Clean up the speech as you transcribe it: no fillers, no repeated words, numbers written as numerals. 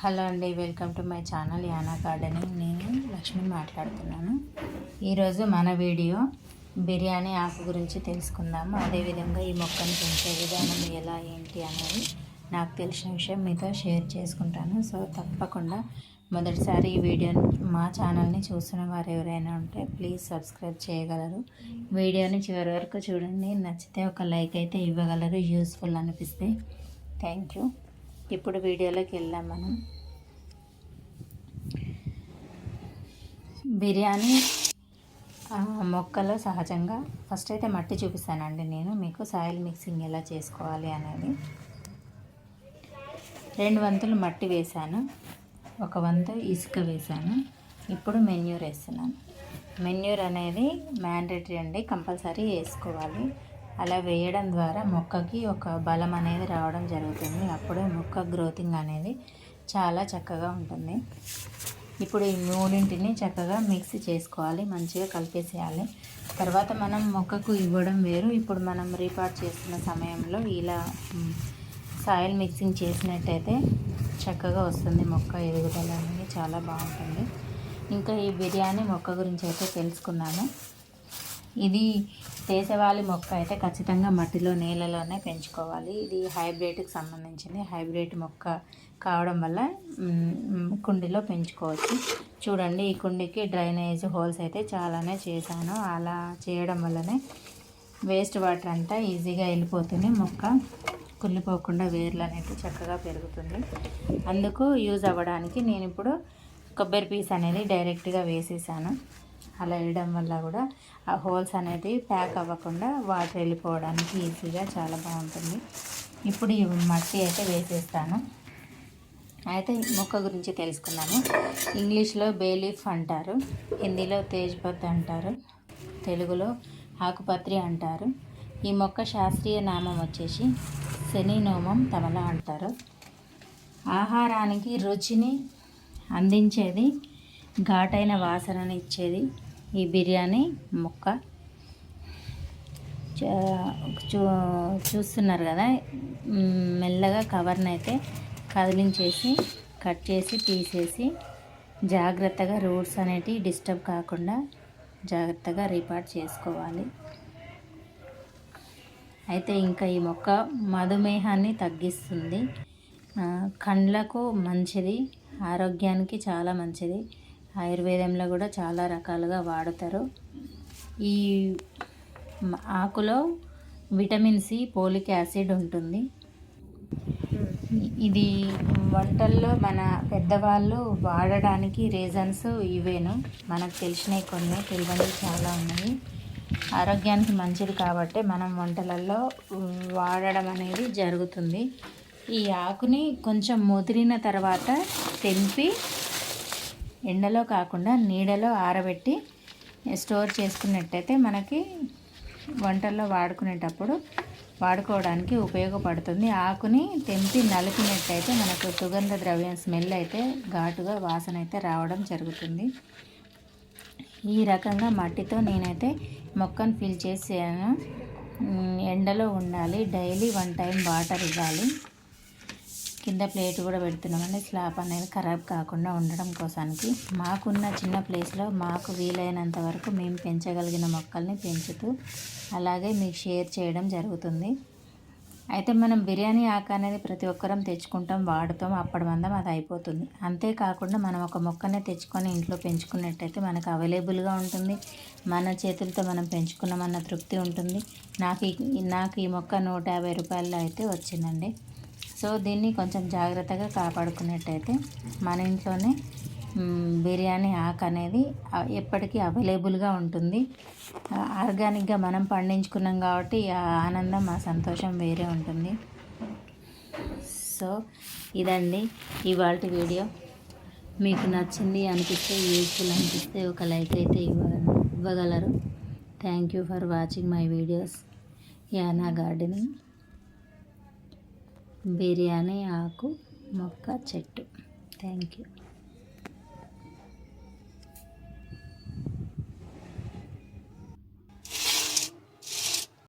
Hello అండి, welcome to my channel Yana gardening. నేను లక్ష్మి మాట్లాడుతున్నాను. ఈరోజు మన వీడియో బిర్యానీ ఆకు గురించి తెలుసుకుందాము. అదేవిధంగా ఈ మొక్కను పెంచే విధానం ఎలా ఏంటి అనేది నాకు తెలిసిన విషయం మీతో షేర్ చేసుకుంటాను. సో తప్పకుండా మొదటిసారి ఈ వీడియోని మా ఛానల్ని చూస్తున్న వారు ఎవరైనా ఉంటే ప్లీజ్ సబ్స్క్రైబ్ చేయగలరు. వీడియోని చివరి వరకు చూడండి. నచ్చితే ఒక లైక్ అయితే ఇవ్వగలరు, యూస్ఫుల్ అనిపిస్తే. Thank you. ఇప్పుడు వీడియోలోకి వెళ్దాం. మనం బిర్యానీ మొక్కలో సహజంగా ఫస్ట్ అయితే మట్టి చూపిస్తానండి నేను మీకు, సాయిల్ మిక్సింగ్ ఎలా చేసుకోవాలి అనేది. 2 వంతులు మట్టి వేశాను, 1 వంతు ఇసుక వేశాను. ఇప్పుడు మెన్యూర్ వేస్తున్నాను. మెన్యూర్ అనేది మ్యాండేటరీ అండి, కంపల్సరీ వేసుకోవాలి. అలా వేయడం ద్వారా మొక్కకి ఒక బలం అనేది రావడం జరుగుతుంది. అప్పుడే మొక్క గ్రోతింగ్ అనేది చాలా చక్కగా ఉంటుంది. ఇప్పుడు ఈ మూడింటిని చక్కగా మిక్స్ చేసుకోవాలి, మంచిగా కలిపేసేయాలి. తర్వాత మనం మొక్కకు ఇవ్వడం వేరు. ఇప్పుడు మనం రీపాట్ చేస్తున్న సమయంలో ఇలా సాయిల్ మిక్సింగ్ చేసినట్టయితే చక్కగా వస్తుంది. మొక్క ఎదుగుదల అనేది చాలా బాగుంటుంది. ఇంకా ఈ బిర్యానీ మొక్క గురించి అయితే తెలుసుకున్నాను. ఇది దేశవాళీ మొక్క అయితే ఖచ్చితంగా మట్టిలో నేలలోనే పెంచుకోవాలి. ఇది హైబ్రిడ్కి సంబంధించింది. హైబ్రిడ్ మొక్క కావడం వల్ల కుండీలో పెంచుకోవచ్చు. చూడండి, ఈ కుండీకి డ్రైనేజ్ హోల్స్ అయితే చాలానే చేశాను. అలా చేయడం వల్లనే వేస్ట్ వాటర్ అంతా ఈజీగా వెళ్ళిపోతుంది. మొక్క కుళ్ళిపోకుండా వేర్లు అనేది చక్కగా పెరుగుతుంది. అందుకు యూజ్ అవ్వడానికి నేను ఇప్పుడు కొబ్బరి పీస్ అనేది డైరెక్ట్గా వేసేసాను. అలా వేయడం వల్ల కూడా ఆ హోల్స్ అనేది ప్యాక్ అవ్వకుండా వాటర్ వెళ్ళిపోవడానికి ఈజీగా చాలా బాగుంటుంది. ఇప్పుడు ఈ మట్టి అయితే వేసేస్తాను. అయితే మొక్క గురించి తెలుసుకున్నాము. ఇంగ్లీష్లో బేలీఫ్ అంటారు, హిందీలో తేజ్పత్ అంటారు, తెలుగులో ఆకుపత్రి అంటారు. ఈ మొక్క శాస్త్రీయ నామం వచ్చేసి సెనినోమం తమలా అంటారు. ఆహారానికి రుచిని అందించేది, ఘాటైన వాసనని ఇచ్చేది ఈ బిర్యానీ మొక్క. చూస్తున్నారు కదా, మెల్లగా కవర్ని అయితే కదిలించేసి కట్ చేసి తీసేసి జాగ్రత్తగా రూట్స్ అనేటివి డిస్టర్బ్ కాకుండా జాగ్రత్తగా రీపాట్ చేసుకోవాలి. అయితే ఇంకా ఈ మొక్క మధుమేహాన్ని తగ్గిస్తుంది, కండ్లకు మంచిది, ఆరోగ్యానికి చాలా మంచిది. ఆయుర్వేదంలో కూడా చాలా రకాలుగా వాడతారు. ఈ ఆకులో విటమిన్ సి, పోలిక్ యాసిడ్ ఉంటుంది. ఇది వంటల్లో మన పెద్దవాళ్ళు వాడడానికి రీజన్స్ ఇవేను. మనకు తెలిసినవి కొన్ని, తెలియనివి చాలా ఉన్నాయి. ఆరోగ్యానికి మంచిది కాబట్టి మనం వంటలలో వాడడం అనేది జరుగుతుంది. ఈ ఆకుని కొంచెం ముదిరిన తర్వాత తెంపి ఎండలో కాకుండా నీడలో ఆరబెట్టి స్టోర్ చేసుకున్నట్టయితే మనకి వంటల్లో వాడుకోవడానికి ఉపయోగపడుతుంది. ఆకుని తెంపి నలిపినట్టయితే మనకు సుగంధ ద్రవ్యం స్మెల్ అయితే ఘాటుగా వాసన అయితే రావడం జరుగుతుంది. ఈ రకంగా మట్టితో నేనైతే మొక్కను ఫిల్ చేసాను. ఎండలో ఉండాలి, డైలీ 1 టైం వాటర్ ఇవ్వాలి. కింద ప్లేట్ కూడా పెడుతున్నామండి, స్లాబ్ అనేది ఖరాబ్ కాకుండా ఉండడం కోసానికి. మాకున్న చిన్న ప్లేస్లో మాకు వీలైనంత వరకు మేము పెంచగలిగిన మొక్కల్ని పెంచుతూ అలాగే మీకు షేర్ చేయడం జరుగుతుంది. అయితే మనం బిర్యానీ ఆకు అనేది ప్రతి ఒక్కరం తెచ్చుకుంటాం, వాడుతాం, అప్పటి మందం అది అయిపోతుంది. అంతేకాకుండా మనం ఒక మొక్కనే తెచ్చుకొని ఇంట్లో పెంచుకున్నట్టయితే మనకు అవైలబుల్గా ఉంటుంది. మన చేతులతో మనం పెంచుకున్నామన్న తృప్తి ఉంటుంది. నాకు ఈ మొక్క 150 రూపాయల్లో అయితే వచ్చిందండి. సో దీన్ని కొంచెం జాగ్రత్తగా కాపాడుకున్నట్టయితే మన ఇంట్లోనే బిర్యానీ ఆకు అనేది ఎప్పటికీ అవైలబుల్గా ఉంటుంది. ఆర్గానిక్గా మనం పండించుకున్నాం కాబట్టి ఆ ఆనందం, ఆ సంతోషం వేరే ఉంటుంది. సో ఇదండి ఇవాల్టి వీడియో. మీకు నచ్చింది అనిపిస్తే, యూస్ఫుల్ అనిపిస్తే ఒక లైక్ అయితే ఇవ్వగలరు. Thank you for watching my videos. Yana gardening biryani ఆకు మొక్క చెట్టు. Thank you.